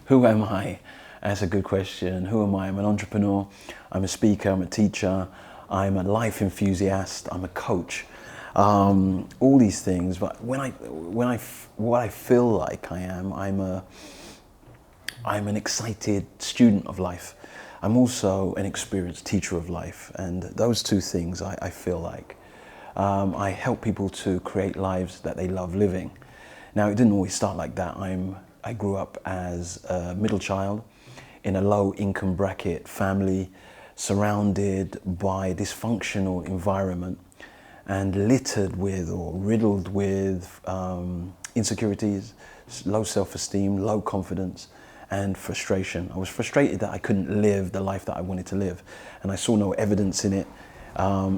Who am I? That's a good question. Who am I? I'm an entrepreneur, I'm a speaker, I'm a teacher, I'm a life enthusiast, I'm a coach. All these things, but what I feel like I am, I'm an excited student of life. I'm also an experienced teacher of life, and those two things I feel like. I help people to create lives that they love living. Now, it didn't always start like that. I grew up as a middle child in a low income bracket family, surrounded by a dysfunctional environment and littered with or riddled with insecurities, low self-esteem, low confidence, and frustration. I was frustrated that I couldn't live the life that I wanted to live, and I saw no evidence in it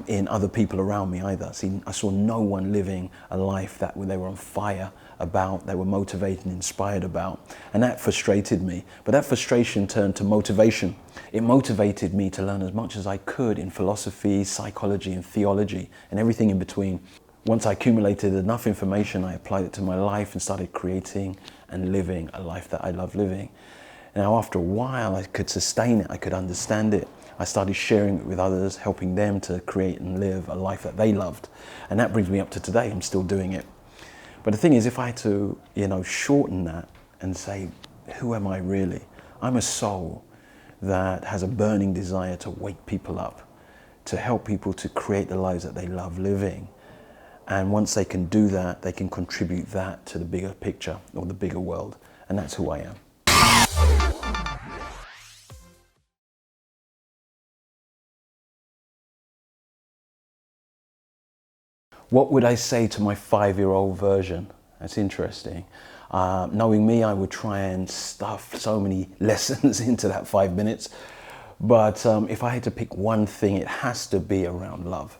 in other people around me either. I saw no one living a life that they were on fire about, they were motivated and inspired about, and that frustrated me. But that frustration turned to motivation. It motivated me to learn as much as I could in philosophy, psychology, and theology, and everything in between. Once I accumulated enough information, I applied it to my life and started creating and living a life that I love living. Now, after a while, I could sustain it, I could understand it. I started sharing it with others, helping them to create and live a life that they loved. And that brings me up to today. I'm still doing it. But the thing is, if I had to, shorten that and say, who am I really? I'm a soul that has a burning desire to wake people up, to help people to create the lives that they love living. And once they can do that, they can contribute that to the bigger picture or the bigger world. And that's who I am. What would I say to my 5-year-old version? That's interesting. Knowing me, I would try and stuff so many lessons into that 5 minutes. But if I had to pick one thing, it has to be around love.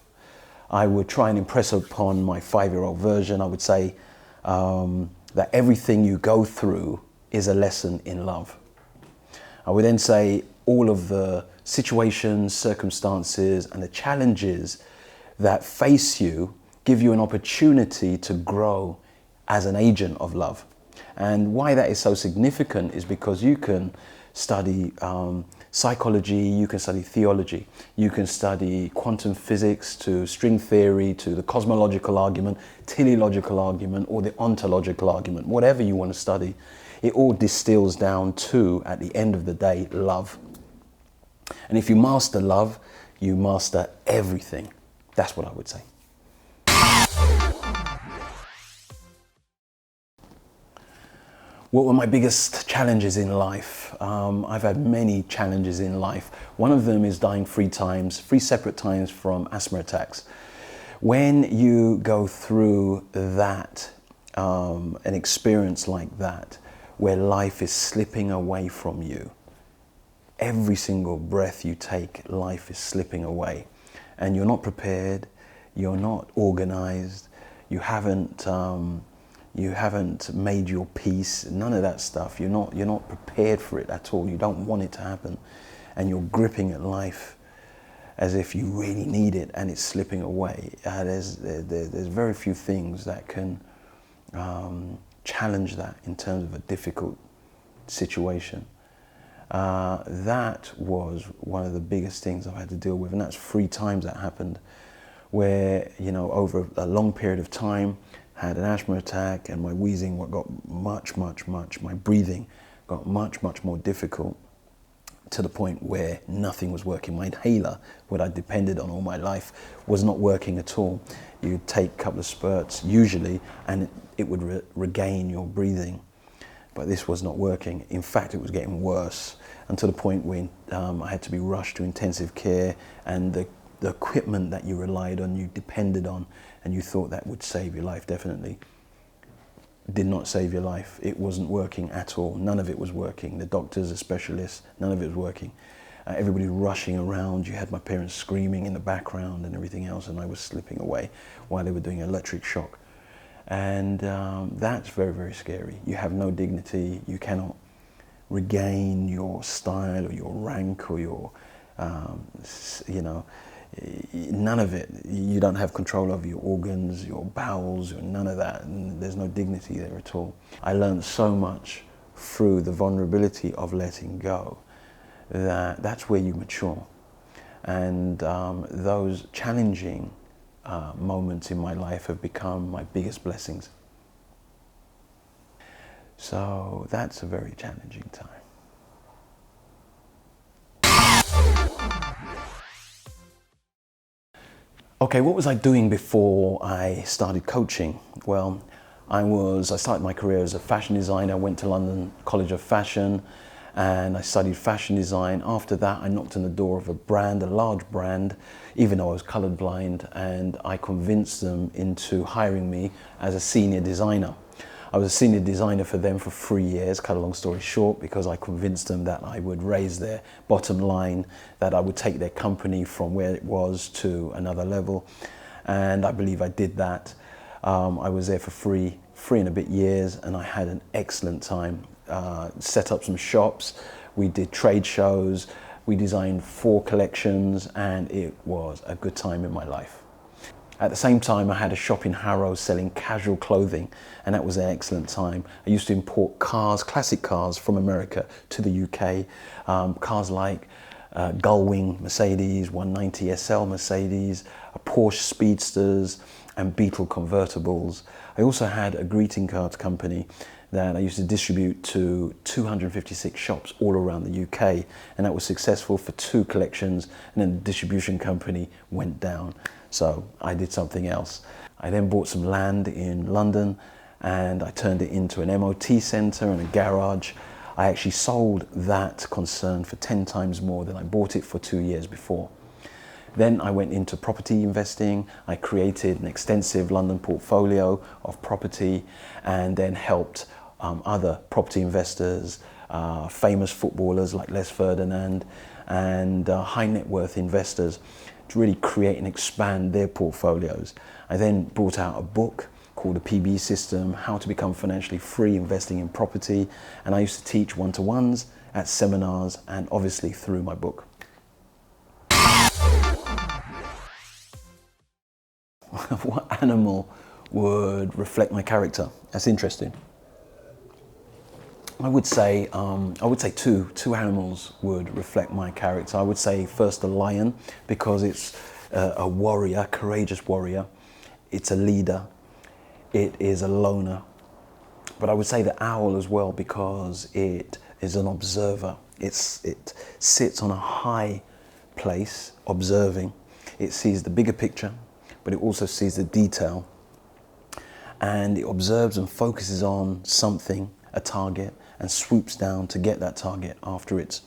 I would try and impress upon my 5-year-old version, I would say that everything you go through is a lesson in love. I would then say all of the situations, circumstances, and the challenges that face you give you an opportunity to grow as an agent of love. And why that is so significant is because you can study psychology, you can study theology, you can study quantum physics to string theory to the cosmological argument, teleological argument, or the ontological argument, whatever you want to study. It all distills down to, at the end of the day, love. And if you master love, you master everything. That's what I would say. What were my biggest challenges in life? I've had many challenges in life. One of them is dying 3 separate times from asthma attacks. When you go through that, an experience like that, where life is slipping away from you, every single breath you take, life is slipping away. And you're not prepared, you're not organized, you haven't made your peace, none of that stuff. You're not prepared for it at all. You don't want it to happen. And you're gripping at life as if you really need it and it's slipping away. There's very few things that can challenge that in terms of a difficult situation. That was one of the biggest things I've had to deal with, and that's 3 times that happened, where, over a long period of time, had an asthma attack, and my wheezing got my breathing got much more difficult, to the point where nothing was working. My inhaler, what I depended on all my life, was not working at all. You'd take a couple of spurts, usually, and it would regain your breathing. But this was not working. In fact, it was getting worse, and to the point when I had to be rushed to intensive care, and the equipment that you relied on, you depended on, and you thought that would save your life, definitely, did not save your life. It wasn't working at all. None of it was working. The doctors, the specialists, none of it was working. Everybody rushing around. You had my parents screaming in the background and everything else, and I was slipping away while they were doing electric shock. And that's very, very scary. You have no dignity. You cannot regain your style or your rank or your, none of it. You don't have control over your organs, your bowels, or none of that. And there's no dignity there at all. I learned so much through the vulnerability of letting go, that's where you mature. And those challenging moments in my life have become my biggest blessings. So that's a very challenging time. Okay, what was I doing before I started coaching? Well, I started my career as a fashion designer, went to London College of Fashion, and I studied fashion design. After that, I knocked on the door of a brand, a large brand, even though I was colorblind, and I convinced them into hiring me as a senior designer. I was a senior designer for them for 3 years, cut a long story short, because I convinced them that I would raise their bottom line, that I would take their company from where it was to another level. And I believe I did that. I was there for three and a bit years, and I had an excellent time. Set up some shops, we did trade shows, we designed 4 collections, and it was a good time in my life. At the same time, I had a shop in Harrow selling casual clothing, and that was an excellent time. I used to import cars, classic cars from America to the UK, cars like Gullwing Mercedes, 190 SL Mercedes, Porsche Speedsters, and Beetle convertibles. I also had a greeting cards company that I used to distribute to 256 shops all around the UK, and that was successful for 2 collections, and then the distribution company went down. So I did something else. I then bought some land in London, and I turned it into an MOT centre and a garage. I actually sold that concern for 10 times more than I bought it for 2 years before. Then I went into property investing. I created an extensive London portfolio of property, and then helped other property investors, famous footballers like Les Ferdinand, and high net worth investors to really create and expand their portfolios. I then brought out a book called The PB System, How to Become Financially Free Investing in Property, and I used to teach one-to-ones at seminars and obviously through my book. What animal would reflect my character? That's interesting. I would say two animals would reflect my character. I would say first the lion, because it's a warrior, courageous warrior. It's a leader. It is a loner. But I would say the owl as well, because it is an observer. It sits on a high place observing. It sees the bigger picture, but it also sees the detail. And it observes and focuses on something, a target, and swoops down to get that target after it's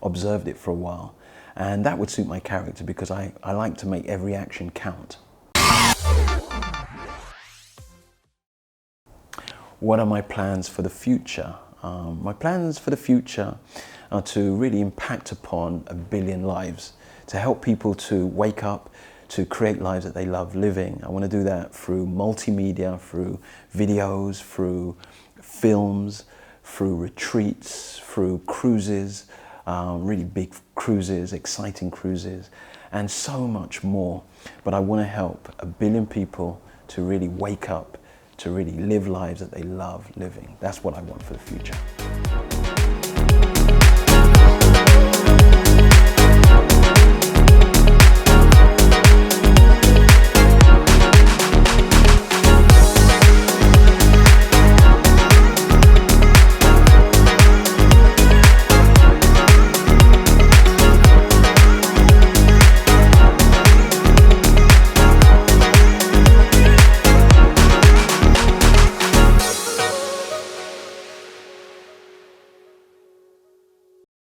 observed it for a while. And that would suit my character, because I like to make every action count. What are my plans for the future? My plans for the future are to really impact upon 1 billion lives, to help people to wake up, to create lives that they love living. I want to do that through multimedia, through videos, through films, through retreats, through cruises, really big cruises, exciting cruises, and so much more. But I want to help 1 billion people to really wake up, to really live lives that they love living. That's what I want for the future.